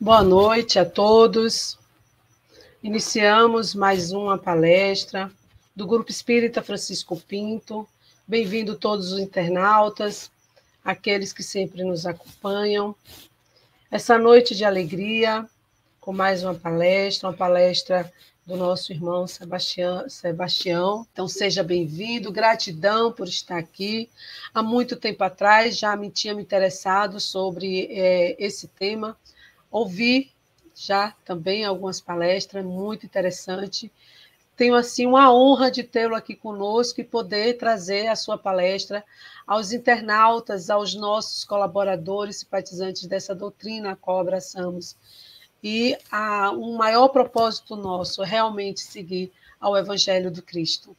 Boa noite a todos. Iniciamos mais uma palestra do Grupo Espírita Francisco Pinto. Bem-vindo todos os internautas, aqueles que sempre nos acompanham. Essa noite de alegria, com mais uma palestra do nosso irmão Sebastião. Então, seja bem-vindo, gratidão por estar aqui. Há muito tempo atrás já tinha me interessado sobre esse tema. Ouvi já também algumas palestras, muito interessante. Tenho, assim, uma honra de tê-lo aqui conosco e poder trazer a sua palestra aos internautas, aos nossos colaboradores, simpatizantes dessa doutrina a qual abraçamos. E um maior propósito nosso é realmente seguir ao Evangelho do Cristo.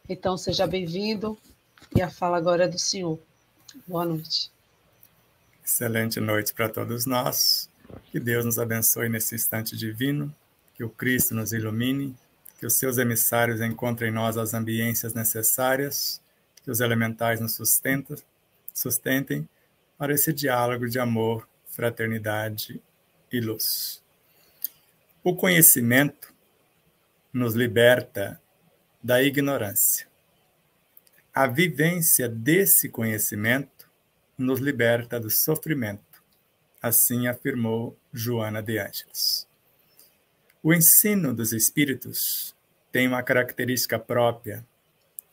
Então, seja bem-vindo e a fala agora é do senhor. Boa noite. Excelente noite para todos nós. Que Deus nos abençoe nesse instante divino, que o Cristo nos ilumine, que os seus emissários encontrem em nós as ambiências necessárias, que os elementais nos sustentem para esse diálogo de amor, fraternidade e luz. O conhecimento nos liberta da ignorância. A vivência desse conhecimento nos liberta do sofrimento, assim afirmou Joana de Ângeles. O ensino dos espíritos tem uma característica própria.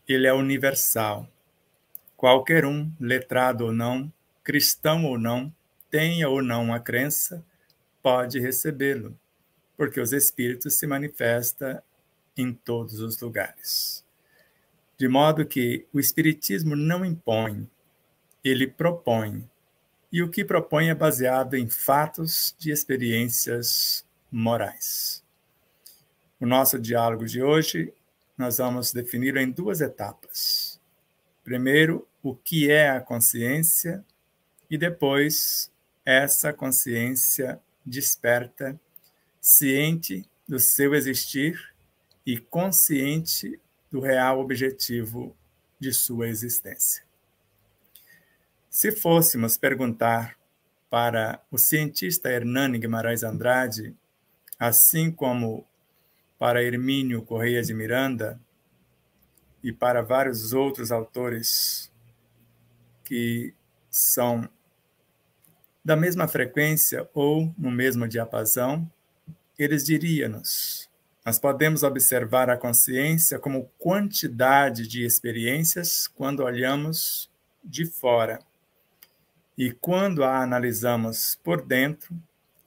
Ele é universal. Qualquer um, letrado ou não, cristão ou não, tenha ou não a crença, pode recebê-lo, porque os espíritos se manifestam em todos os lugares. De modo que o espiritismo não impõe, ele propõe. E o que propõe é baseado em fatos de experiências morais. O nosso diálogo de hoje, nós vamos defini-lo em duas etapas. Primeiro, o que é a consciência, e depois, essa consciência desperta, ciente do seu existir e consciente do real objetivo de sua existência. Se fôssemos perguntar para o cientista Hernani Guimarães Andrade, assim como para Hermínio Correia de Miranda e para vários outros autores que são da mesma frequência ou no mesmo diapasão, eles diriam-nos: nós podemos observar a consciência como quantidade de experiências quando olhamos de fora. E quando a analisamos por dentro,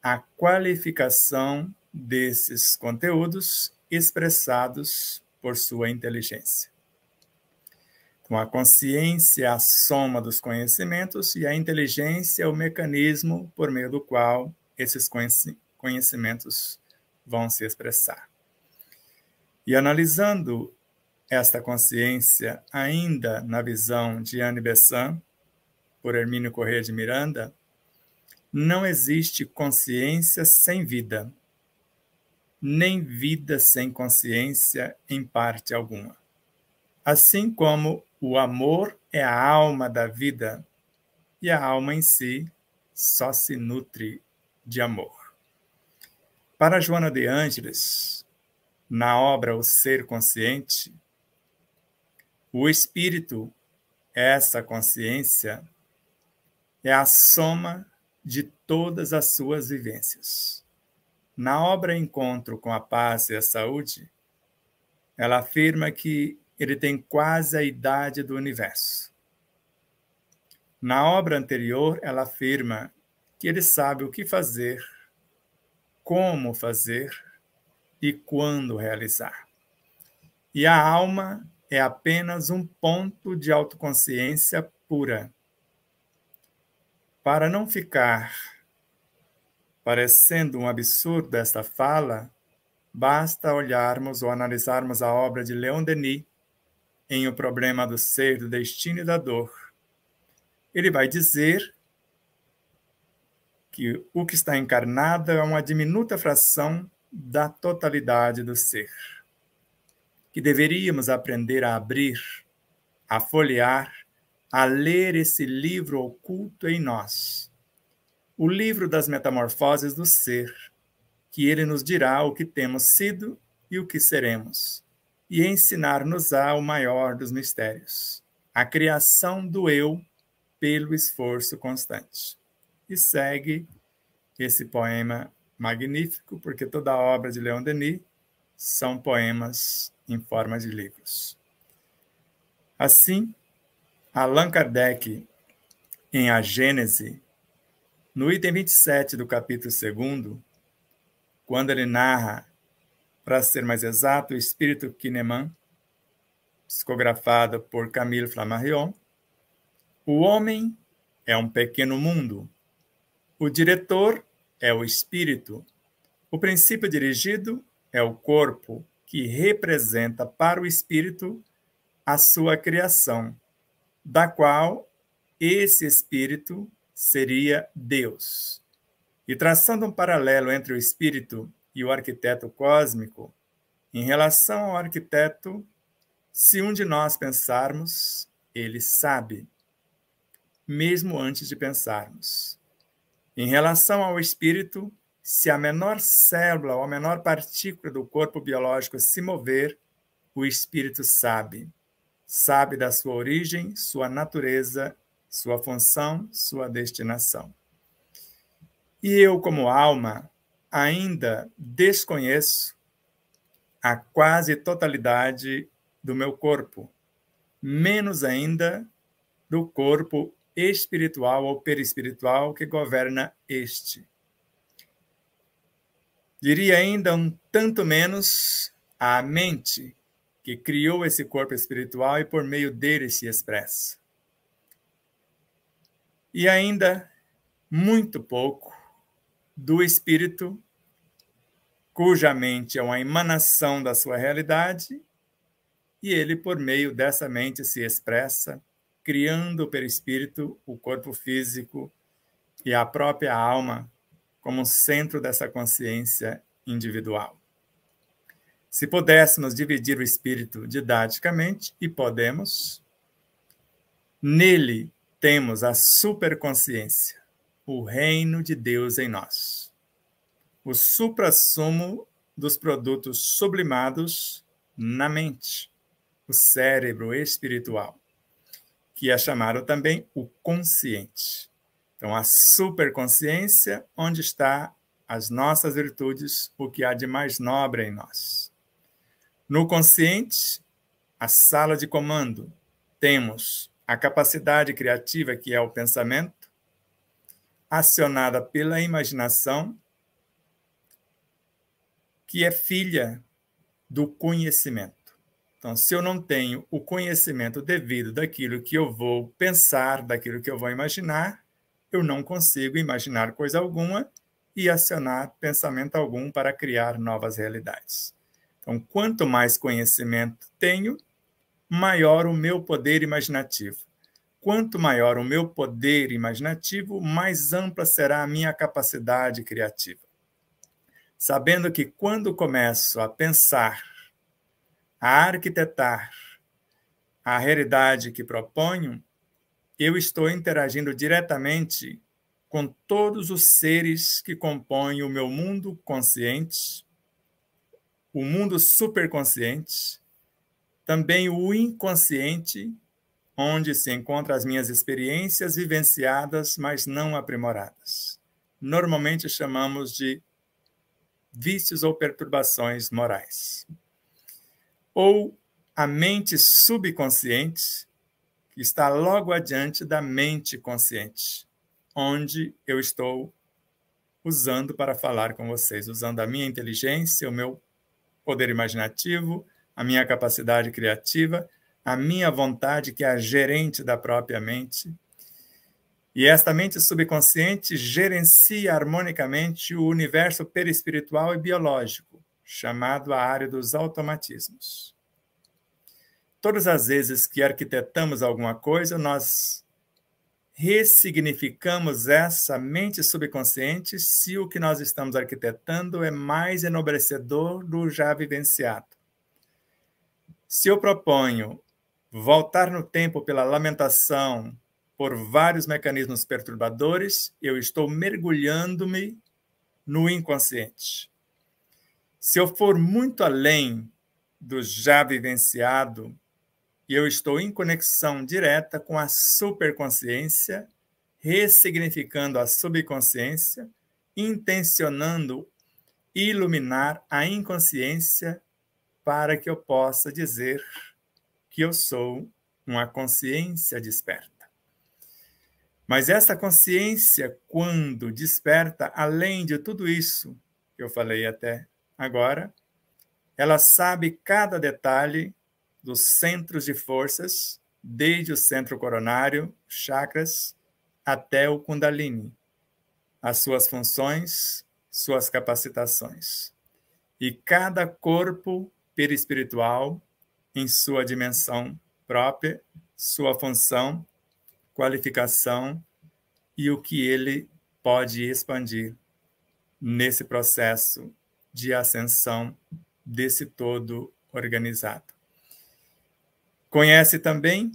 a qualificação desses conteúdos expressados por sua inteligência. Então, a consciência é a soma dos conhecimentos e a inteligência é o mecanismo por meio do qual esses conhecimentos vão se expressar. E analisando esta consciência ainda na visão de Anne Besant, por Hermínio Correia de Miranda, não existe consciência sem vida, nem vida sem consciência em parte alguma. Assim como o amor é a alma da vida, e a alma em si só se nutre de amor. Para Joana de Ângeles, na obra O Ser Consciente, o espírito, essa consciência, é a soma de todas as suas vivências. Na obra Encontro com a Paz e a Saúde, ela afirma que ele tem quase a idade do universo. Na obra anterior, ela afirma que ele sabe o que fazer, como fazer e quando realizar. E a alma é apenas um ponto de autoconsciência pura. Para não ficar parecendo um absurdo esta fala, basta olharmos ou analisarmos a obra de Leon Denis em O Problema do Ser, do Destino e da Dor. Ele vai dizer que o que está encarnado é uma diminuta fração da totalidade do ser, que deveríamos aprender a abrir, a folhear, a ler esse livro oculto em nós. o livro das metamorfoses do ser, que ele nos dirá o que temos sido e o que seremos, e ensinar-nos-á o maior dos mistérios, a criação do eu pelo esforço constante. E segue esse poema magnífico, porque toda a obra de Leon Denis são poemas em forma de livros. Assim, Allan Kardec, em A Gênese, no item 27 do capítulo 2º, quando ele narra, para ser mais exato, o Espírito Kineman, psicografado por Camille Flammarion, o homem é um pequeno mundo, o diretor é o espírito, o princípio dirigido é o corpo, que representa para o espírito a sua criação, da qual esse espírito seria Deus. E traçando um paralelo entre o espírito e o arquiteto cósmico, em relação ao arquiteto, se um de nós pensarmos, ele sabe, mesmo antes de pensarmos. Em relação ao espírito, se a menor célula ou a menor partícula do corpo biológico se mover, o espírito sabe. Sabe da sua origem, sua natureza, sua função, sua destinação. E eu, como alma, ainda desconheço a quase totalidade do meu corpo, menos ainda do corpo espiritual ou perispiritual que governa este. Diria ainda um tanto menos a mente que criou esse corpo espiritual e por meio dele se expressa. E ainda muito pouco do espírito, cuja mente é uma emanação da sua realidade, e ele, por meio dessa mente, se expressa, criando o perispírito, o corpo físico e a própria alma como centro dessa consciência individual. Se pudéssemos dividir o espírito didaticamente, e podemos, nele temos a superconsciência, o reino de Deus em nós, o suprassumo dos produtos sublimados na mente, o cérebro espiritual, que é chamado também o consciente. Então, a superconsciência, onde está as nossas virtudes, o que há de mais nobre em nós. No consciente, a sala de comando, temos a capacidade criativa, que é o pensamento, acionada pela imaginação, que é filha do conhecimento. Então, se eu não tenho o conhecimento devido daquilo que eu vou pensar, daquilo que eu vou imaginar, eu não consigo imaginar coisa alguma e acionar pensamento algum para criar novas realidades. Então, quanto mais conhecimento tenho, maior o meu poder imaginativo. Quanto maior o meu poder imaginativo, mais ampla será a minha capacidade criativa. Sabendo que quando começo a pensar, a arquitetar a realidade que proponho, eu estou interagindo diretamente com todos os seres que compõem o meu mundo consciente, o mundo superconsciente, também o inconsciente, onde se encontram as minhas experiências vivenciadas, mas não aprimoradas. Normalmente chamamos de vícios ou perturbações morais. Ou a mente subconsciente, que está logo adiante da mente consciente, onde eu estou usando para falar com vocês, usando a minha inteligência, o meu poder imaginativo, a minha capacidade criativa, a minha vontade, que é a gerente da própria mente. E esta mente subconsciente gerencia harmonicamente o universo perispiritual e biológico, chamado a área dos automatismos. Todas as vezes que arquitetamos alguma coisa, nós ressignificamos essa mente subconsciente se o que nós estamos arquitetando é mais enobrecedor do já vivenciado. Se eu proponho voltar no tempo pela lamentação, por vários mecanismos perturbadores, eu estou mergulhando-me no inconsciente. Se eu for muito além do já vivenciado, eu estou em conexão direta com a superconsciência, ressignificando a subconsciência, intencionando iluminar a inconsciência para que eu possa dizer que eu sou uma consciência desperta. Mas essa consciência, quando desperta, além de tudo isso que eu falei até agora, ela sabe cada detalhe dos centros de forças, desde o centro coronário, chakras, até o Kundalini, as suas funções, suas capacitações. E cada corpo perispiritual, em sua dimensão própria, sua função, qualificação e o que ele pode expandir nesse processo de ascensão desse todo organizado. Conhece também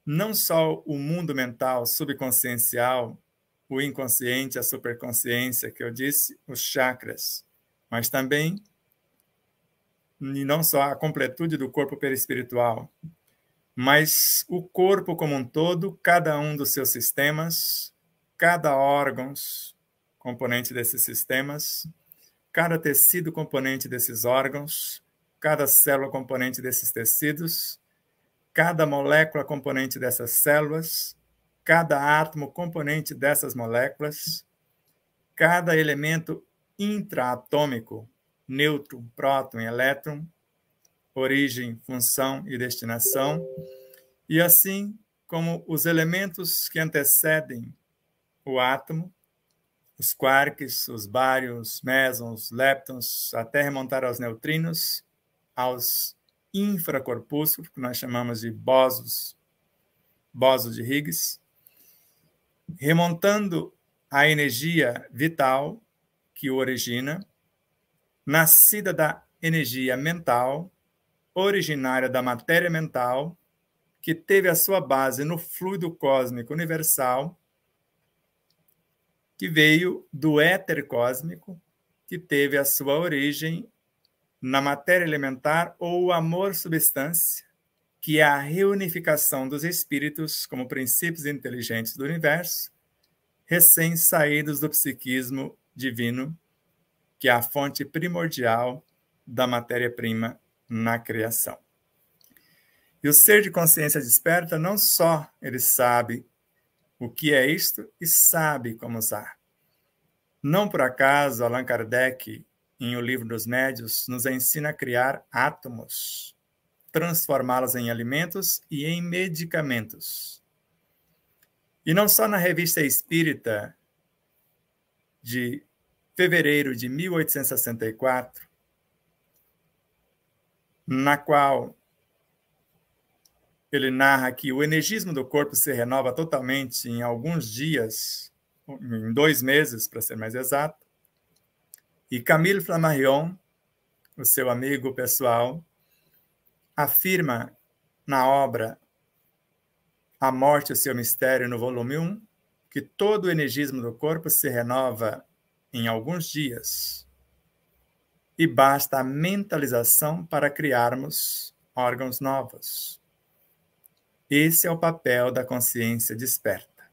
não só o mundo mental subconsciencial, o inconsciente, a superconsciência, que eu disse, os chakras, mas também, e não só a completude do corpo perispiritual, mas o corpo como um todo, cada um dos seus sistemas, cada órgão componente desses sistemas, cada tecido componente desses órgãos, cada célula componente desses tecidos, cada molécula componente dessas células, cada átomo componente dessas moléculas, cada elemento intraatômico, nêutron, próton e elétron, origem, função e destinação, e assim como os elementos que antecedem o átomo, os quarks, os bários, mesons, leptons, até remontar aos neutrinos, aos infracorpúsculos, que nós chamamos de bósons de Higgs, remontando a energia vital que o origina, nascida da energia mental, originária da matéria mental, que teve a sua base no fluido cósmico universal, que veio do éter cósmico, que teve a sua origem na matéria elementar ou amor-substância, que é a reunificação dos espíritos como princípios inteligentes do universo, recém-saídos do psiquismo divino, que é a fonte primordial da matéria-prima na criação. E o ser de consciência desperta, não só ele sabe o que é isto e sabe como usar. Não por acaso, Allan Kardec, em O Livro dos Médiuns, nos ensina a criar átomos, transformá-los em alimentos e em medicamentos. E não só na Revista Espírita de fevereiro de 1864, na qual ele narra que o energismo do corpo se renova totalmente em alguns dias, em 2 meses, para ser mais exato. E Camille Flammarion, o seu amigo pessoal, afirma na obra A Morte e o Seu Mistério, no volume 1, que todo o energismo do corpo se renova em alguns dias. E basta a mentalização para criarmos órgãos novos. Esse é o papel da consciência desperta.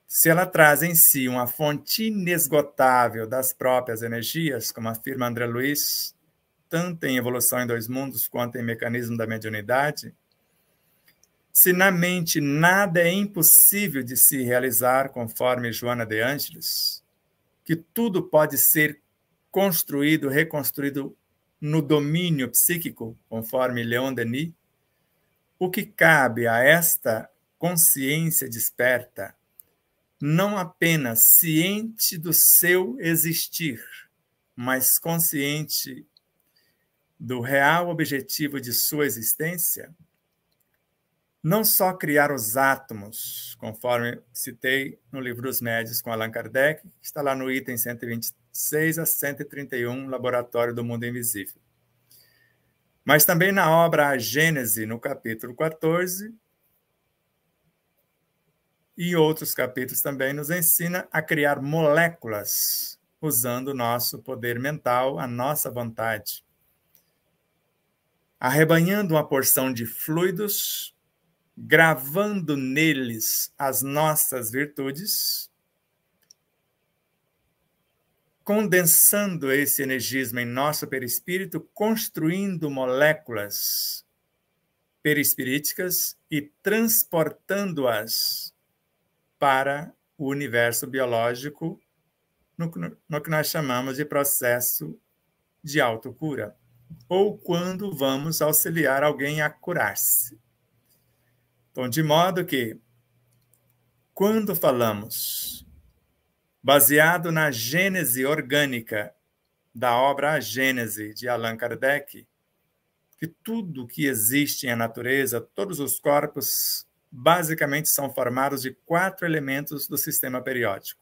Se ela traz em si uma fonte inesgotável das próprias energias, como afirma André Luiz, tanto em Evolução em Dois Mundos quanto em Mecanismo da Mediunidade, se na mente nada é impossível de se realizar, conforme Joana de Ângeles, que tudo pode ser construído, reconstruído no domínio psíquico, conforme Leon Denis, o que cabe a esta consciência desperta, não apenas ciente do seu existir, mas consciente do real objetivo de sua existência, não só criar os átomos, conforme citei no Livro dos Médiuns com Allan Kardec, que está lá no item 126 a 131, Laboratório do Mundo Invisível. Mas também na obra A Gênese, no capítulo 14, E outros capítulos também nos ensina a criar moléculas, usando o nosso poder mental, a nossa vontade. Arrebanhando uma porção de fluidos, gravando neles as nossas virtudes, condensando esse energismo em nosso perispírito, construindo moléculas perispiríticas e transportando-as para o universo biológico, no que nós chamamos de processo de autocura, ou quando vamos auxiliar alguém a curar-se. Então, de modo que, quando falamos baseado na gênese orgânica da obra A Gênese, de Allan Kardec, que tudo que existe na natureza, todos os corpos, basicamente são formados de 4 elementos do sistema periódico: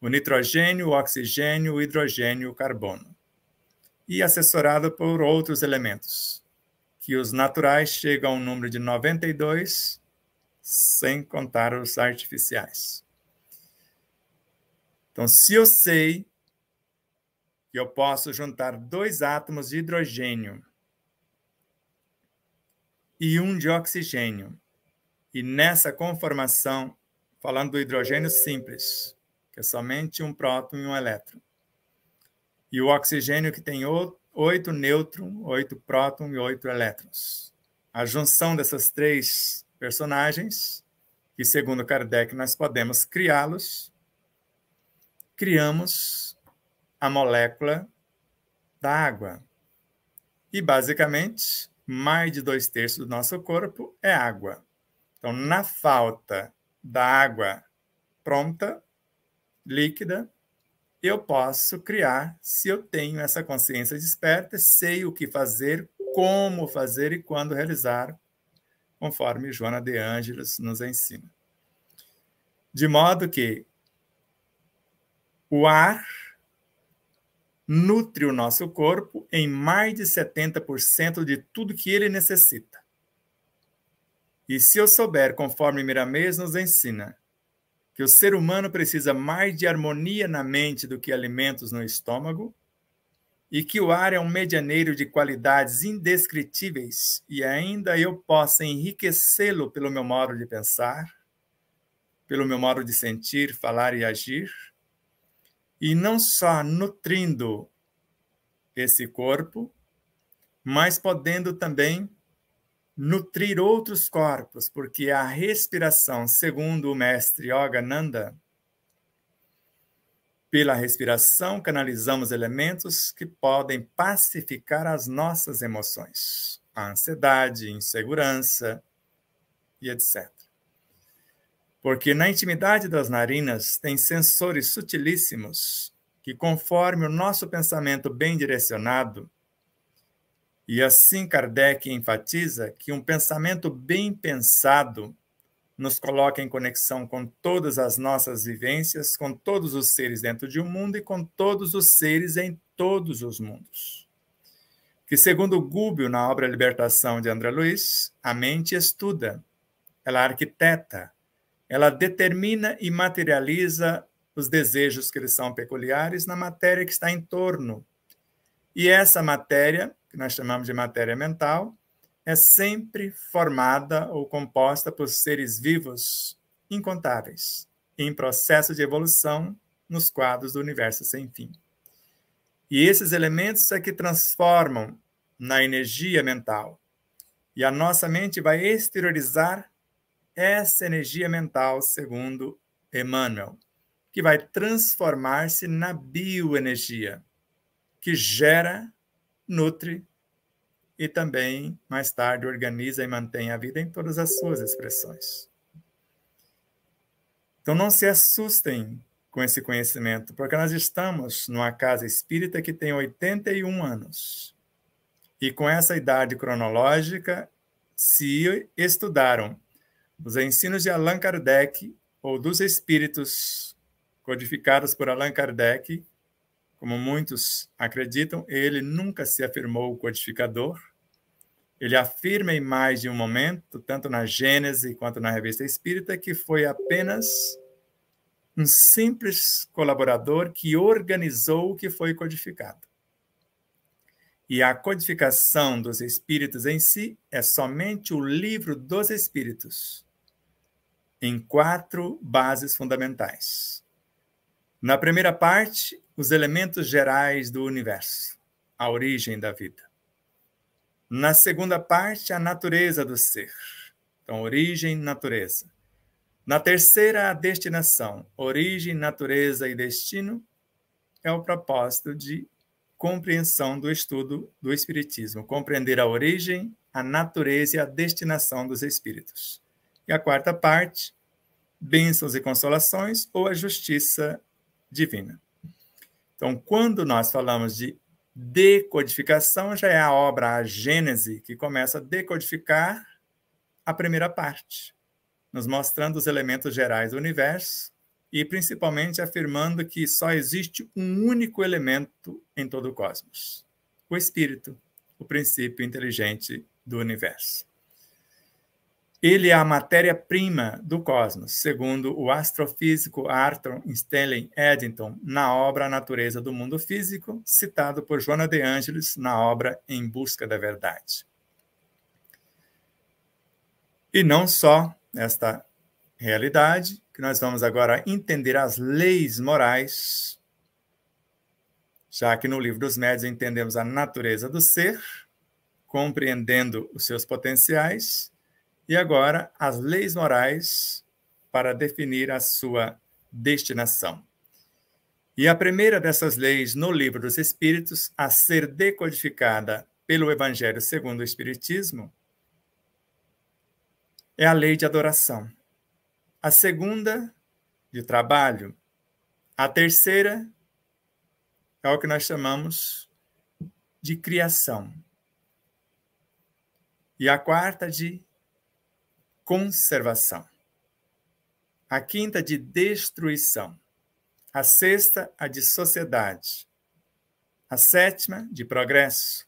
o nitrogênio, o oxigênio, o hidrogênio e o carbono, e assessorado por outros elementos, que os naturais chegam ao número de 92, sem contar os artificiais. Então, se eu sei que eu posso juntar 2 átomos de hidrogênio e 1 de oxigênio, e nessa conformação, falando do hidrogênio simples, que é somente um próton e um elétron, e o oxigênio que tem 8 nêutrons, 8 prótons e 8 elétrons. A junção dessas 3 personagens, que segundo Kardec nós podemos criá-los, criamos a molécula da água. E, basicamente, mais de 2/3 do nosso corpo é água. Então, na falta da água pronta, líquida, eu posso criar, se eu tenho essa consciência desperta, sei o que fazer, como fazer e quando realizar, conforme Joana de Ângeles nos ensina. De modo que o ar nutre o nosso corpo em mais de 70% de tudo que ele necessita. E se eu souber, conforme Miramês nos ensina, que o ser humano precisa mais de harmonia na mente do que alimentos no estômago, e que o ar é um medianeiro de qualidades indescritíveis, e ainda eu possa enriquecê-lo pelo meu modo de pensar, pelo meu modo de sentir, falar e agir, e não só nutrindo esse corpo, mas podendo também nutrir outros corpos, porque a respiração, segundo o mestre Yogananda, pela respiração canalizamos elementos que podem pacificar as nossas emoções, a ansiedade, insegurança e etc. Porque na intimidade das narinas tem sensores sutilíssimos que, conforme o nosso pensamento bem direcionado, e assim Kardec enfatiza que um pensamento bem pensado nos coloca em conexão com todas as nossas vivências, com todos os seres dentro de um mundo e com todos os seres em todos os mundos. Que, segundo Gubbio, na obra Libertação de André Luiz, a mente estuda, ela arquiteta, ela determina e materializa os desejos que lhes são peculiares na matéria que está em torno. E essa matéria, que nós chamamos de matéria mental, é sempre formada ou composta por seres vivos incontáveis, em processo de evolução nos quadros do universo sem fim. E esses elementos é que transformam na energia mental. E a nossa mente vai exteriorizar essa energia mental, segundo Emmanuel, que vai transformar-se na bioenergia, que gera, nutre e também, mais tarde, organiza e mantém a vida em todas as suas expressões. Então, não se assustem com esse conhecimento, porque nós estamos numa casa espírita que tem 81 anos. E com essa idade cronológica, se estudaram os ensinos de Allan Kardec ou dos espíritos codificados por Allan Kardec, como muitos acreditam, ele nunca se afirmou codificador, Ele afirma em mais de um momento, tanto na Gênese quanto na Revista Espírita, que foi apenas um simples colaborador que organizou o que foi codificado. E a codificação dos Espíritos em si é somente o livro dos Espíritos, em 4 bases fundamentais. Na primeira parte, os elementos gerais do universo, a origem da vida. Na segunda parte, a natureza do ser. Então, origem, natureza. Na terceira, a destinação. Origem, natureza e destino é o propósito de compreensão do estudo do Espiritismo. Compreender a origem, a natureza e a destinação dos espíritos. E a quarta parte, bênçãos e consolações ou a justiça divina. Então, quando nós falamos de decodificação, já é a obra, a Gênese, que começa a decodificar a primeira parte, nos mostrando os elementos gerais do universo e, principalmente, afirmando que só existe um único elemento em todo o cosmos, o Espírito, o princípio inteligente do universo. Ele é a matéria-prima do cosmos, segundo o astrofísico Arthur Stanley Eddington, na obra A Natureza do Mundo Físico, citado por Joana de Ângeles na obra Em Busca da Verdade. E não só esta realidade, que nós vamos agora entender as leis morais, já que no Livro dos Médiuns entendemos a natureza do ser, compreendendo os seus potenciais, e agora, as leis morais para definir a sua destinação. E a primeira dessas leis no Livro dos Espíritos, a ser decodificada pelo Evangelho segundo o Espiritismo, é a lei de adoração. A segunda, de trabalho. A terceira é o que nós chamamos de criação. E a quarta, de conservação. A quinta, de destruição. A sexta, a de sociedade. A sétima, de progresso.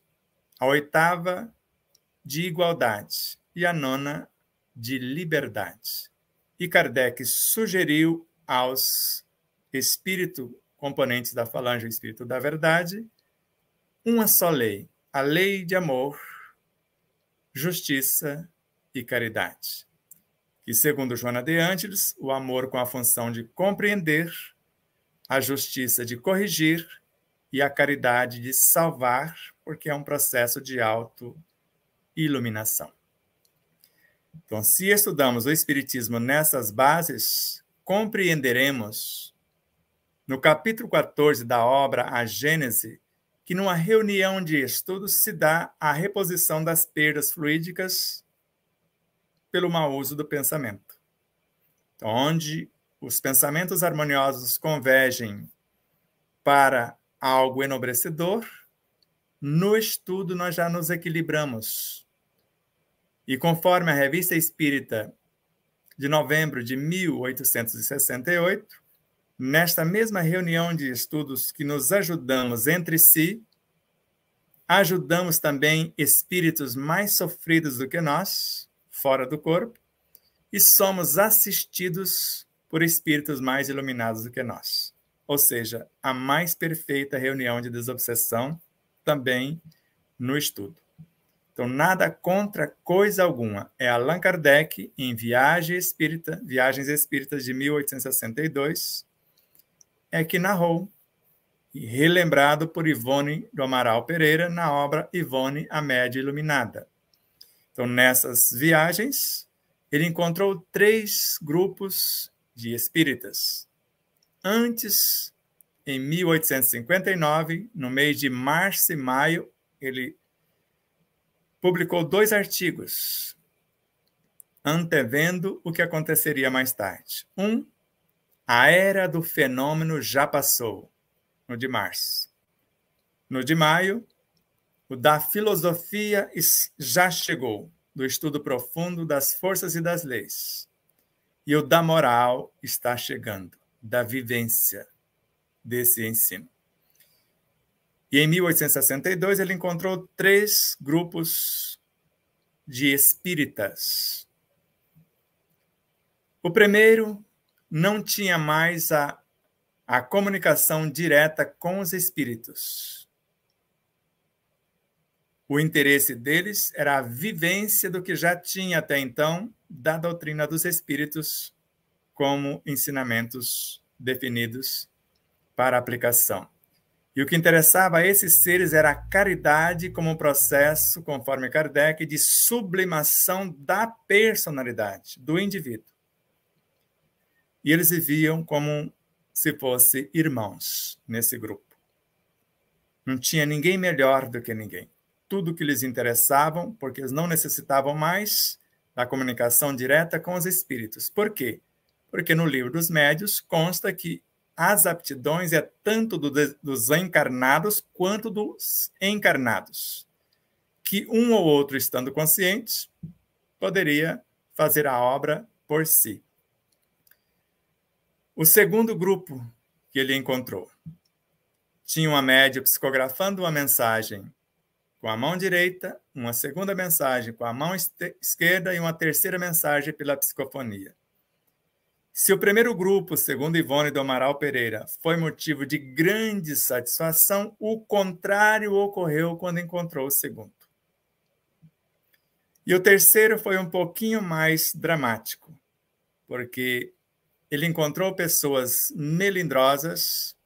A oitava, de igualdade. E a nona, de liberdade. E Kardec sugeriu aos componentes da falange Espírito da Verdade, uma só lei, a lei de amor, justiça e caridade. E, segundo Joana de Ângeles, o amor com a função de compreender, a justiça de corrigir e a caridade de salvar, porque é um processo de auto-iluminação. Então, se estudamos o Espiritismo nessas bases, compreenderemos, no capítulo 14 da obra A Gênese, que numa reunião de estudos se dá a reposição das perdas fluídicas pelo mau uso do pensamento. Então, onde os pensamentos harmoniosos convergem para algo enobrecedor, no estudo nós já nos equilibramos. E conforme a Revista Espírita de novembro de 1868, nesta mesma reunião de estudos que nos ajudamos entre si, ajudamos também espíritos mais sofridos do que nós, fora do corpo, e somos assistidos por espíritos mais iluminados do que nós. Ou seja, a mais perfeita reunião de desobsessão também no estudo. Então, nada contra coisa alguma. É Allan Kardec, em Viagens Espíritas de 1862, é que narrou, e relembrado por Ivone do Amaral Pereira na obra Ivone, a Média Iluminada. Então, nessas viagens, ele encontrou 3 grupos de espíritas. Antes, em 1859, no mês de março e maio, ele publicou 2 artigos, antevendo o que aconteceria mais tarde. A Era do Fenômeno já passou, no de março. No de maio, o da Filosofia já chegou, do estudo profundo das forças e das leis. E o da Moral está chegando, da vivência desse ensino. E em 1862 ele encontrou 3 grupos de espíritas. O primeiro não tinha mais a comunicação direta com os espíritos. O interesse deles era a vivência do que já tinha até então da doutrina dos espíritos como ensinamentos definidos para aplicação. E o que interessava a esses seres era a caridade como um processo, conforme Kardec, de sublimação da personalidade do indivíduo. E eles viviam como se fossem irmãos nesse grupo. Não tinha ninguém melhor do que ninguém. Tudo que lhes interessavam, porque eles não necessitavam mais da comunicação direta com os espíritos. Por quê? Porque no livro dos médiuns consta que as aptidões é tanto dos encarnados quanto dos encarnados. Que um ou outro, estando consciente, poderia fazer a obra por si. O segundo grupo que ele encontrou tinha uma médium psicografando uma mensagem com a mão direita, uma segunda mensagem com a mão esquerda e uma terceira mensagem pela psicofonia. Se o primeiro grupo, segundo Ivone do Amaral Pereira, foi motivo de grande satisfação, o contrário ocorreu quando encontrou o segundo. E o terceiro foi um pouquinho mais dramático, porque ele encontrou pessoas melindrosas,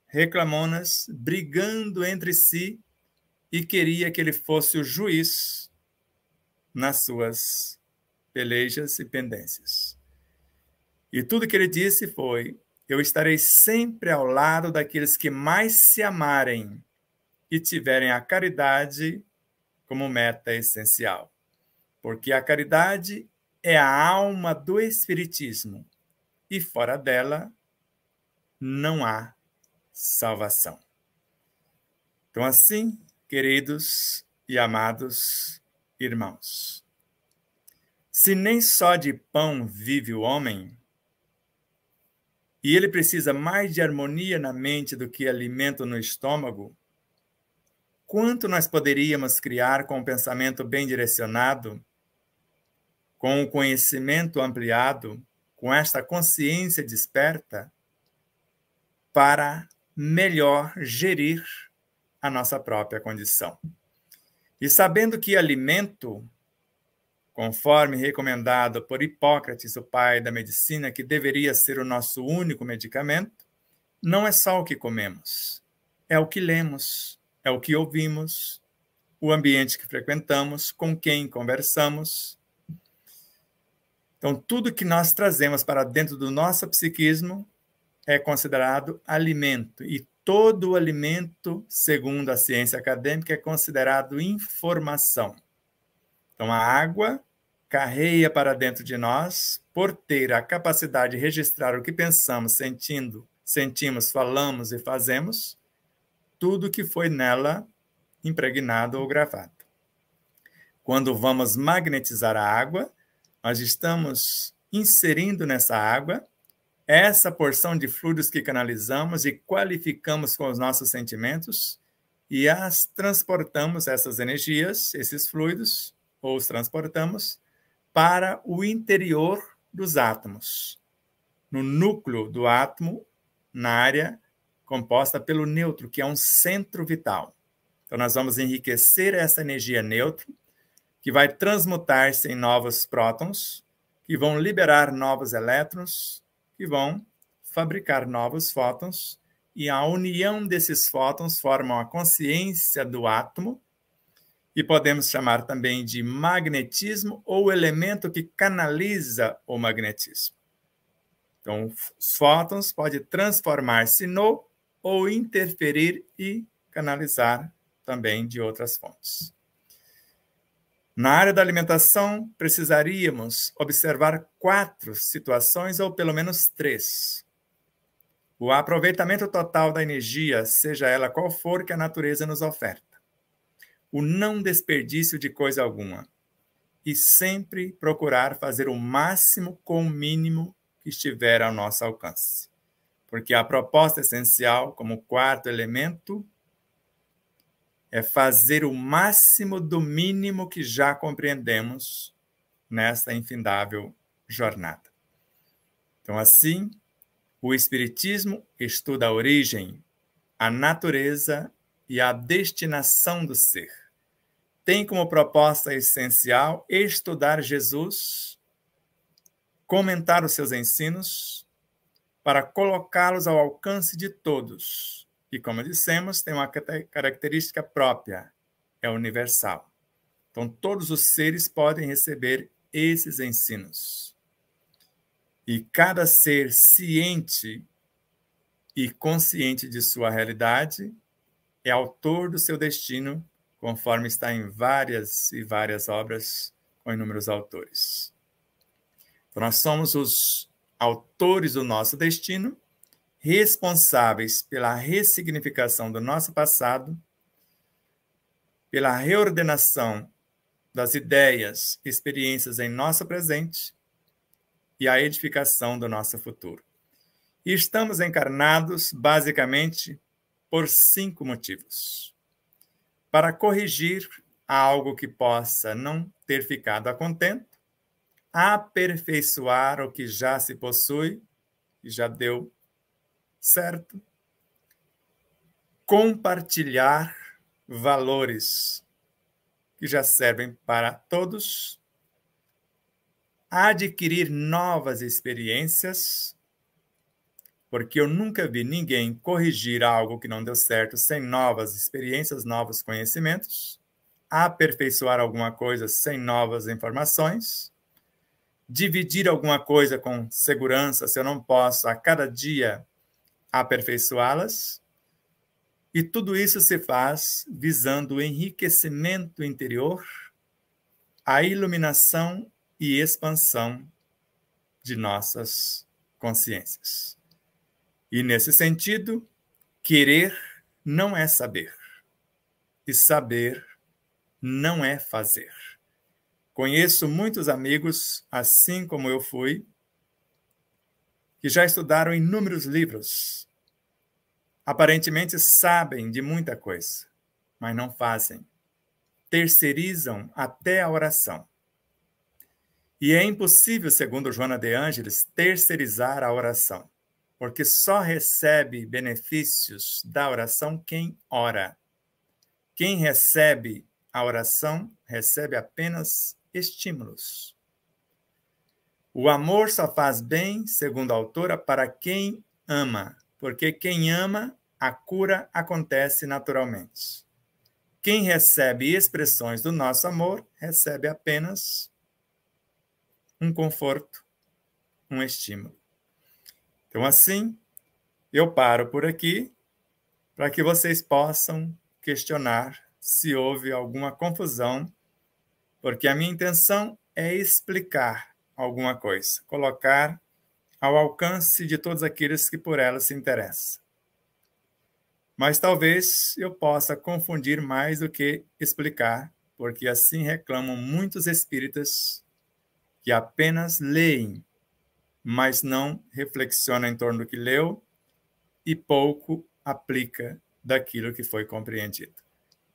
reclamonas, brigando entre si e queria que ele fosse o juiz nas suas pelejas e pendências. E tudo que ele disse foi: eu estarei sempre ao lado daqueles que mais se amarem e tiverem a caridade como meta essencial. Porque a caridade é a alma do espiritismo e fora dela não há salvação. Então, assim, queridos e amados irmãos, se nem só de pão vive o homem, e ele precisa mais de harmonia na mente do que alimento no estômago, quanto nós poderíamos criar com o pensamento bem direcionado, com o conhecimento ampliado, com esta consciência desperta, para melhor gerir a nossa própria condição. E sabendo que alimento, conforme recomendado por Hipócrates, o pai da medicina, que deveria ser o nosso único medicamento, não é só o que comemos, é o que lemos, é o que ouvimos, o ambiente que frequentamos, com quem conversamos. Então, tudo que nós trazemos para dentro do nosso psiquismo é considerado alimento, e todo o alimento, segundo a ciência acadêmica, é considerado informação. Então, a água carreia para dentro de nós, por ter a capacidade de registrar o que pensamos, sentimos, falamos e fazemos, tudo que foi nela impregnado ou gravado. Quando vamos magnetizar a água, nós estamos inserindo nessa água essa porção de fluidos que canalizamos e qualificamos com os nossos sentimentos e as transportamos, essas energias, esses fluidos, ou os transportamos para o interior dos átomos, no núcleo do átomo, na área composta pelo nêutron, que é um centro vital. Então, nós vamos enriquecer essa energia nêutron, que vai transmutar-se em novos prótons, que vão liberar novos elétrons, que vão fabricar novos fótons, e a união desses fótons formam a consciência do átomo, e podemos chamar também de magnetismo ou elemento que canaliza o magnetismo. Então, os fótons podem transformar-se no ou interferir e canalizar também de outras fontes. Na área da alimentação, precisaríamos observar 4 situações, ou pelo menos 3. O aproveitamento total da energia, seja ela qual for que a natureza nos oferta. O não desperdício de coisa alguma. E sempre procurar fazer o máximo com o mínimo que estiver ao nosso alcance. Porque a proposta essencial, como 4º elemento, é fazer o máximo do mínimo que já compreendemos nesta infindável jornada. Então, assim, o Espiritismo estuda a origem, a natureza e a destinação do ser. Tem como proposta essencial estudar Jesus, comentar os seus ensinos, para colocá-los ao alcance de todos. E, como dissemos, tem uma característica própria, é universal. Então, todos os seres podem receber esses ensinos. E cada ser ciente e consciente de sua realidade é autor do seu destino, conforme está em várias e várias obras com inúmeros autores. Então, nós somos os autores do nosso destino, responsáveis pela ressignificação do nosso passado, pela reordenação das ideias e experiências em nosso presente e a edificação do nosso futuro. E estamos encarnados, basicamente, por 5 motivos. Para corrigir algo que possa não ter ficado a contento, aperfeiçoar o que já se possui e já deu certo, compartilhar valores que já servem para todos, adquirir novas experiências, porque eu nunca vi ninguém corrigir algo que não deu certo sem novas experiências, novos conhecimentos, aperfeiçoar alguma coisa sem novas informações, dividir alguma coisa com segurança, se eu não posso a cada dia aperfeiçoá-las. E tudo isso se faz visando o enriquecimento interior, a iluminação e expansão de nossas consciências. E, nesse sentido, querer não é saber, e saber não é fazer. Conheço muitos amigos, assim como eu fui, que já estudaram inúmeros livros. Aparentemente sabem de muita coisa, mas não fazem. Terceirizam até a oração. E é impossível, segundo Joana de Ângeles, terceirizar a oração, porque só recebe benefícios da oração quem ora. Quem recebe a oração recebe apenas estímulos. O amor só faz bem, segundo a autora, para quem ama, porque quem ama, a cura acontece naturalmente. Quem recebe expressões do nosso amor, recebe apenas um conforto, um estímulo. Então, assim, eu paro por aqui para que vocês possam questionar se houve alguma confusão, porque a minha intenção é explicar alguma coisa, colocar ao alcance de todos aqueles que por ela se interessam. Mas talvez eu possa confundir mais do que explicar, porque assim reclamam muitos espíritas que apenas leem, mas não reflexionam em torno do que leu e pouco aplica daquilo que foi compreendido.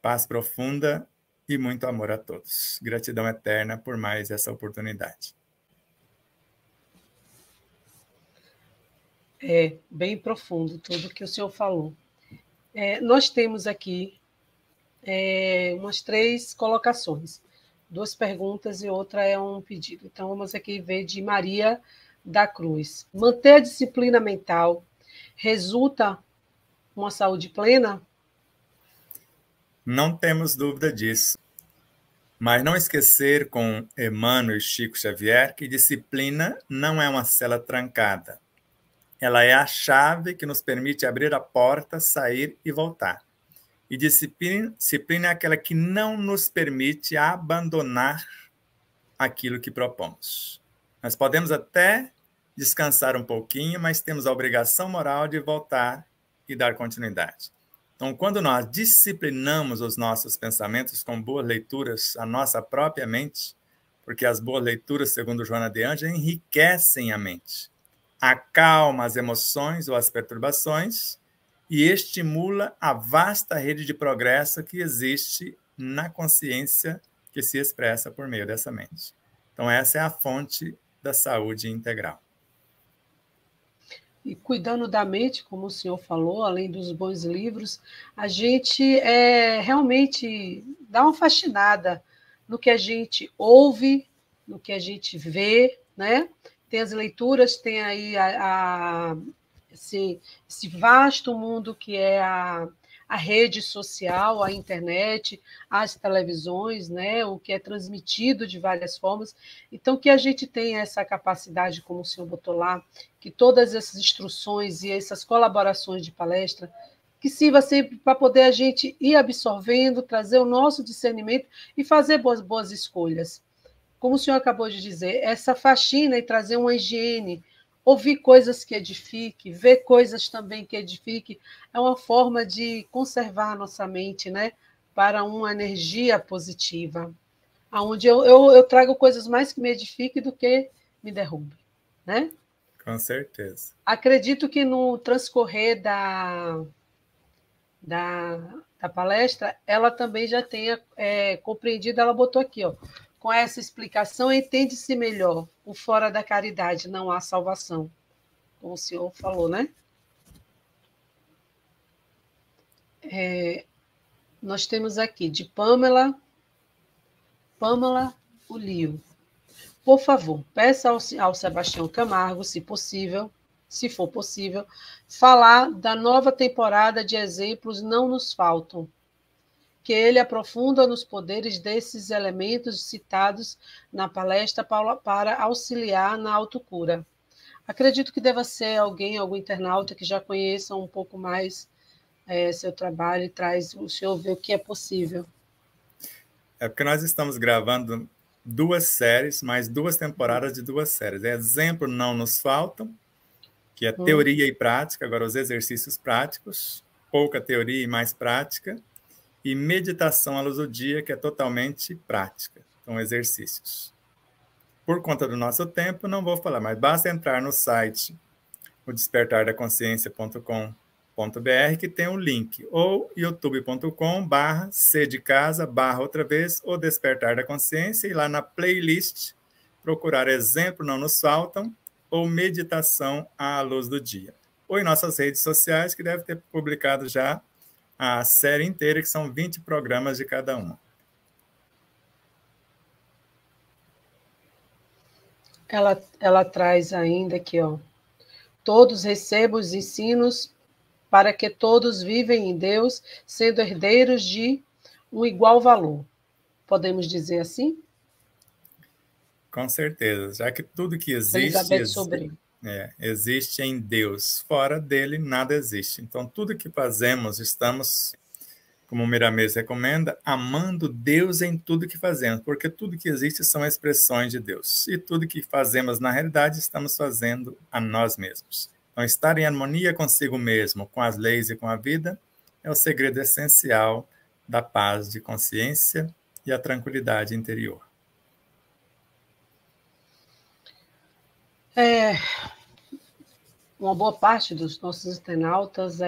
Paz profunda e muito amor a todos. Gratidão eterna por mais essa oportunidade. É bem profundo tudo que o senhor falou. Nós temos aqui umas 3 colocações, 2 perguntas e outra é um pedido. Então, vamos aqui ver de Maria da Cruz. Manter a disciplina mental resulta uma saúde plena? Não temos dúvida disso. Mas não esquecer com Emmanuel e Chico Xavier que disciplina não é uma cela trancada. Ela é a chave que nos permite abrir a porta, sair e voltar. E disciplina é aquela que não nos permite abandonar aquilo que propomos. Nós podemos até descansar um pouquinho, mas temos a obrigação moral de voltar e dar continuidade. Então, quando nós disciplinamos os nossos pensamentos com boas leituras, a nossa própria mente, porque as boas leituras, segundo Joana de Ângeles, enriquecem a mente, acalma as emoções ou as perturbações e estimula a vasta rede de progresso que existe na consciência que se expressa por meio dessa mente. Então, essa é a fonte da saúde integral. E cuidando da mente, como o senhor falou, além dos bons livros, a gente realmente dá uma fascinada no que a gente ouve, no que a gente vê, né? Tem as leituras, tem aí esse vasto mundo que é a rede social, a internet, as televisões, né, o que é transmitido de várias formas. Então, que a gente tenha essa capacidade, como o senhor botou lá, que todas essas instruções e essas colaborações de palestra, que sirva sempre para poder a gente ir absorvendo, trazer o nosso discernimento e fazer boas escolhas. Como o senhor acabou de dizer, essa faxina e trazer uma higiene, ouvir coisas que edifiquem, ver coisas também que edifiquem, é uma forma de conservar a nossa mente, né, para uma energia positiva, onde eu trago coisas mais que me edifiquem do que me derrubem, né? Com certeza. Acredito que no transcorrer da palestra, ela também já tenha compreendido, ela botou aqui, ó, com essa explicação, entende-se melhor, o fora da caridade não há salvação, como o senhor falou, né? Nós temos aqui, de Pamela Ulio. Por favor, peça ao Sebastião Camargo, se for possível, falar da nova temporada de Exemplos Não Nos Faltam, que ele aprofunda nos poderes desses elementos citados na palestra para auxiliar na autocura. Acredito que deva ser algum internauta que já conheça um pouco mais seu trabalho e traz o senhor ver o que é possível. É porque nós estamos gravando 2 séries, mais 2 temporadas de 2 séries. Exemplo Não Nos Faltam, que é teoria e prática, agora os exercícios práticos, pouca teoria e mais prática, e meditação à luz do dia, que é totalmente prática, então exercícios. Por conta do nosso tempo, não vou falar, mas basta entrar no site o despertardaconsciência.com.br, que tem um link, ou youtube.com/c de casa, outra vez, o Despertar da Consciência, e lá na playlist procurar Exemplo Não Nos Faltam, ou Meditação à Luz do Dia. Ou em nossas redes sociais, que deve ter publicado já a série inteira, que são 20 programas de cada uma. Ela traz ainda aqui, ó. Todos recebam os ensinos para que todos vivem em Deus, sendo herdeiros de um igual valor. Podemos dizer assim? Com certeza, já que tudo que existe, Elizabeth Sobrinho. existe em Deus. Fora dele, nada existe. Então, tudo que fazemos, estamos, como o Miramês recomenda, amando Deus em tudo que fazemos, porque tudo que existe são expressões de Deus. E tudo que fazemos, na realidade, estamos fazendo a nós mesmos. Então, estar em harmonia consigo mesmo, com as leis e com a vida, é o segredo essencial da paz de consciência e a tranquilidade interior. Uma boa parte dos nossos internautas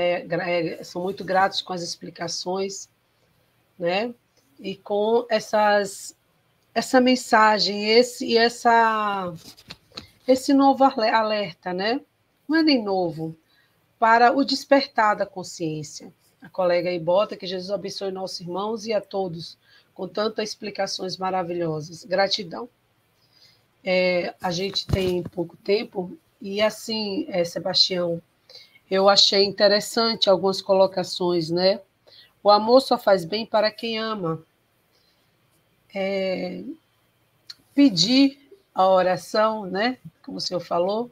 são muito gratos com as explicações, né? E com essa mensagem, esse novo alerta, né? Não é nem novo, para o despertar da consciência. A colega aí bota que Jesus abençoe nossos irmãos e a todos, com tantas explicações maravilhosas. Gratidão. A gente tem pouco tempo, e assim, Sebastião, eu achei interessante algumas colocações, né? O amor só faz bem para quem ama. Pedir a oração, né? Como o senhor falou,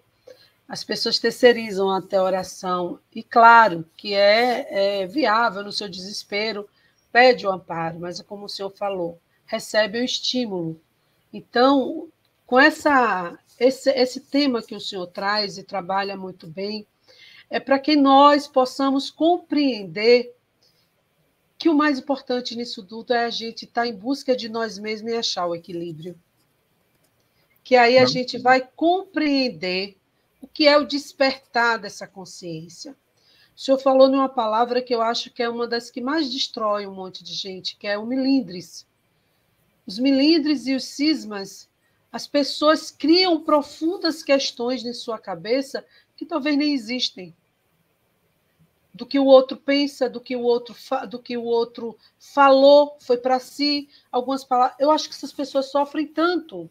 as pessoas terceirizam até a oração, e claro que é viável no seu desespero, pede o amparo, mas como o senhor falou, recebe o estímulo. Então, com esse tema que o senhor traz e trabalha muito bem, é para que nós possamos compreender que o mais importante nisso tudo é a gente estar em busca de nós mesmos e achar o equilíbrio. Que aí a gente vai compreender o que é o despertar dessa consciência. O senhor falou numa palavra que eu acho que é uma das que mais destrói um monte de gente, que é o milindres. Os milindres e os cismas, as pessoas criam profundas questões em sua cabeça que talvez nem existem. Do que o outro pensa, do que o outro falou, foi para si, algumas palavras. Eu acho que essas pessoas sofrem tanto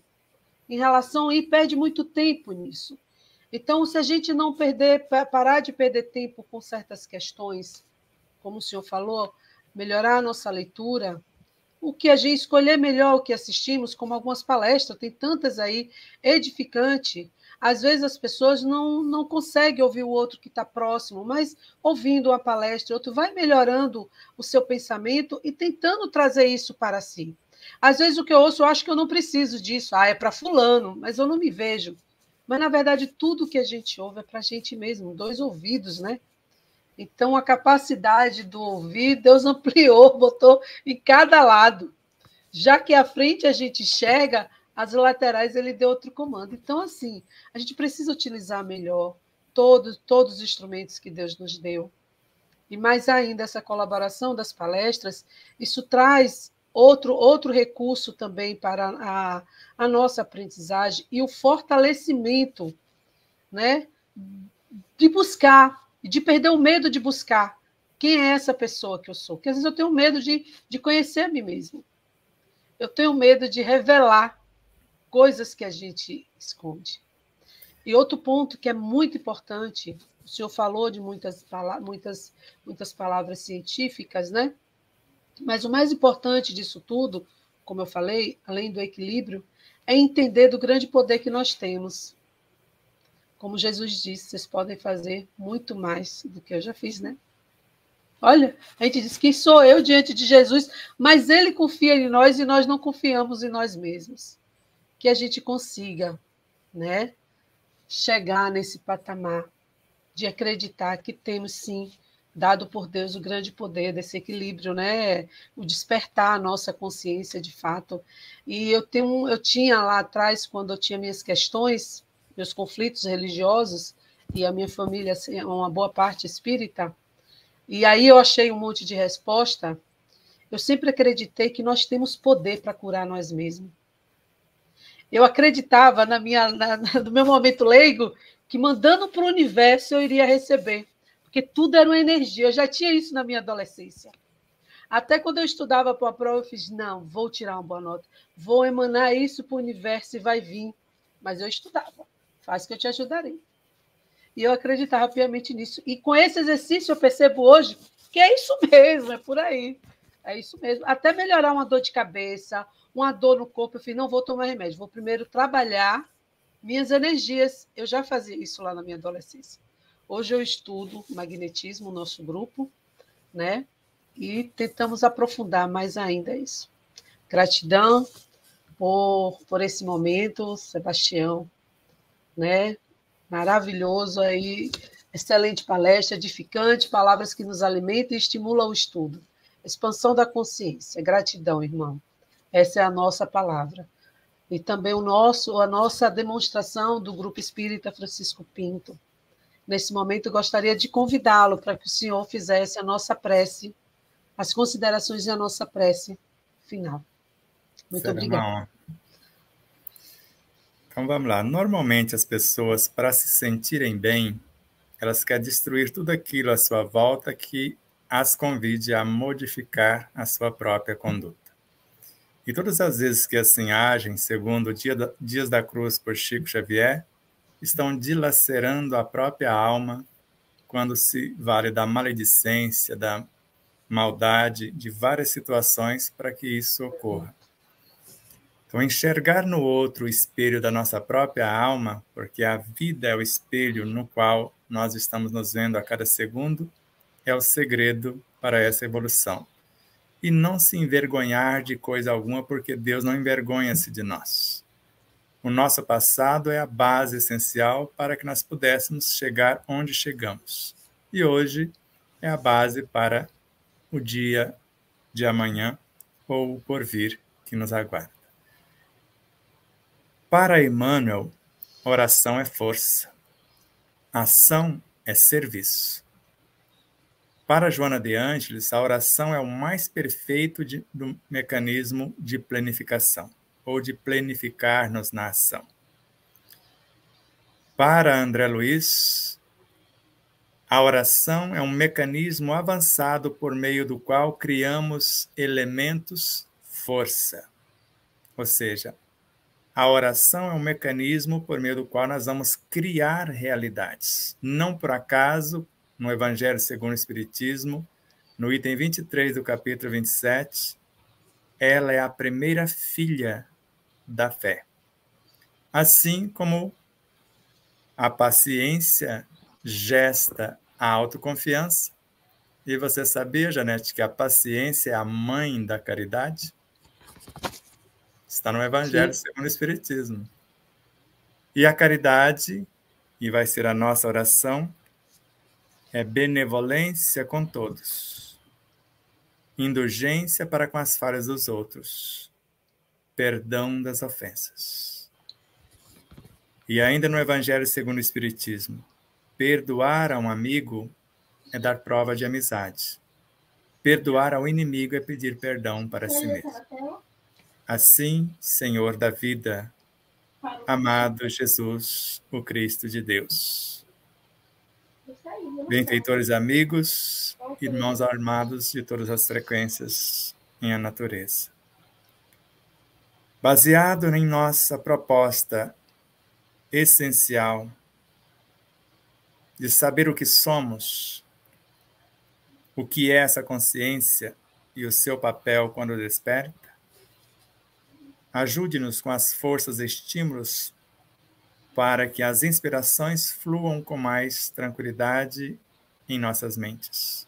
em relação e perde muito tempo nisso. Então, se a gente não parar de perder tempo com certas questões, como o senhor falou, melhorar a nossa leitura, o que a gente escolher melhor o que assistimos, como algumas palestras, tem tantas aí, edificante. Às vezes as pessoas não conseguem ouvir o outro que está próximo, mas ouvindo uma palestra, outro vai melhorando o seu pensamento e tentando trazer isso para si. Às vezes o que eu ouço, eu acho que eu não preciso disso. É para fulano, mas eu não me vejo. Mas, na verdade, tudo que a gente ouve é para a gente mesmo, 2 ouvidos, né? Então, a capacidade do ouvir, Deus ampliou, botou em cada lado. Já que à frente a gente enxerga, as laterais ele deu outro comando. Então, assim, a gente precisa utilizar melhor todos os instrumentos que Deus nos deu. E mais ainda, essa colaboração das palestras, isso traz outro recurso também para a nossa aprendizagem e o fortalecimento, né, de buscar, de perder o medo de buscar quem é essa pessoa que eu sou. Porque às vezes eu tenho medo de conhecer a mim mesmo. Eu tenho medo de revelar coisas que a gente esconde. E outro ponto que é muito importante, o senhor falou de muitas palavras científicas, né? Mas o mais importante disso tudo, como eu falei, além do equilíbrio, é entender do grande poder que nós temos. Como Jesus disse, vocês podem fazer muito mais do que eu já fiz, né? Olha, a gente diz, quem sou eu diante de Jesus? Mas ele confia em nós e nós não confiamos em nós mesmos. Que a gente consiga, né, chegar nesse patamar de acreditar que temos, sim, dado por Deus o grande poder desse equilíbrio, né? O despertar a nossa consciência de fato. E eu tinha lá atrás, quando eu tinha minhas questões, meus conflitos religiosos, e a minha família, assim, uma boa parte espírita, e aí eu achei um monte de resposta. Eu sempre acreditei que nós temos poder para curar nós mesmos. Eu acreditava no meu momento leigo que mandando para o universo eu iria receber, porque tudo era uma energia. Eu já tinha isso na minha adolescência. Até quando eu estudava para a prova, eu fiz, não, vou tirar uma boa nota, vou emanar isso para o universo e vai vir. Mas eu estudava, faz que eu te ajudarei. E eu acreditava piamente nisso. E com esse exercício eu percebo hoje que é isso mesmo, é por aí. É isso mesmo. Até melhorar uma dor de cabeça, uma dor no corpo, eu falei, não vou tomar remédio, vou primeiro trabalhar minhas energias. Eu já fazia isso lá na minha adolescência. Hoje eu estudo magnetismo, nosso grupo, né? E tentamos aprofundar mais ainda isso. Gratidão por esse momento, Sebastião, né? Maravilhoso aí, excelente palestra, edificante, palavras que nos alimentam e estimulam o estudo. Expansão da consciência. Gratidão, irmão. Essa é a nossa palavra. E também a nossa demonstração do Grupo Espírita Francisco Pinto. Nesse momento, eu gostaria de convidá-lo para que o senhor fizesse a nossa prece, as considerações e a nossa prece final. Muito obrigada. Então, vamos lá. Normalmente, as pessoas, para se sentirem bem, elas querem destruir tudo aquilo à sua volta que as convide a modificar a sua própria conduta. E todas as vezes que assim agem, segundo Dias da Cruz por Chico Xavier, estão dilacerando a própria alma quando se vale da maledicência, da maldade, de várias situações para que isso ocorra. Então, enxergar no outro o espelho da nossa própria alma, porque a vida é o espelho no qual nós estamos nos vendo a cada segundo, é o segredo para essa evolução. E não se envergonhar de coisa alguma, porque Deus não envergonha-se de nós. O nosso passado é a base essencial para que nós pudéssemos chegar onde chegamos. E hoje é a base para o dia de amanhã ou o porvir que nos aguarda. Para Emmanuel, oração é força, ação é serviço. Para Joana de Ângeles, a oração é o mais perfeito do mecanismo de planificação, ou de planificar-nos na ação. Para André Luiz, a oração é um mecanismo avançado por meio do qual criamos elementos força. Ou seja, a oração é um mecanismo por meio do qual nós vamos criar realidades. Não por acaso, no Evangelho segundo o Espiritismo, no item 23 do capítulo 27, ela é a primeira filha da fé. Assim como a paciência gesta a autoconfiança. E você sabia, Janete, que a paciência é a mãe da caridade? Está no Evangelho segundo o Espiritismo. E a caridade, e vai ser a nossa oração, é benevolência com todos, indulgência para com as falhas dos outros, perdão das ofensas. E ainda no Evangelho segundo o Espiritismo, perdoar a um amigo é dar prova de amizade. Perdoar ao inimigo é pedir perdão para si mesmo. Assim, Senhor da vida, amado Jesus, o Cristo de Deus. Benfeitores amigos, irmãos armados de todas as frequências em a natureza. Baseado em nossa proposta essencial de saber o que somos, o que é essa consciência e o seu papel quando desperta, ajude-nos com as forças e estímulos para que as inspirações fluam com mais tranquilidade em nossas mentes.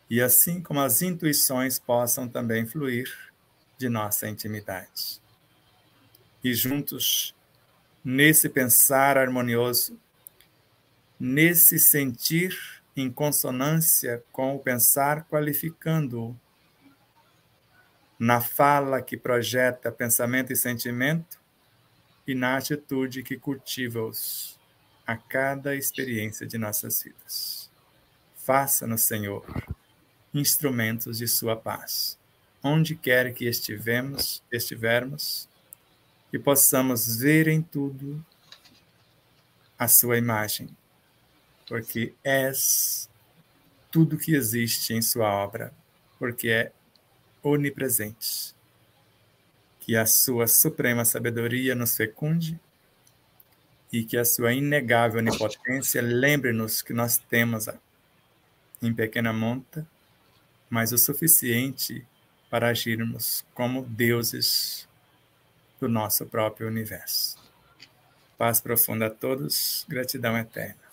E assim como as intuições possam também fluir de nossa intimidade. E juntos, nesse pensar harmonioso, nesse sentir em consonância com o pensar qualificando-o, na fala que projeta pensamento e sentimento, e na atitude que cultiva-os a cada experiência de nossas vidas. Faça-nos, Senhor, instrumentos de sua paz, onde quer que estivermos, e possamos ver em tudo a sua imagem, porque és tudo que existe em sua obra, porque é onipresente. Que a sua suprema sabedoria nos fecunde e que a sua inegável onipotência lembre-nos que nós temos em pequena monta, mas o suficiente para agirmos como deuses do nosso próprio universo. Paz profunda a todos, gratidão eterna.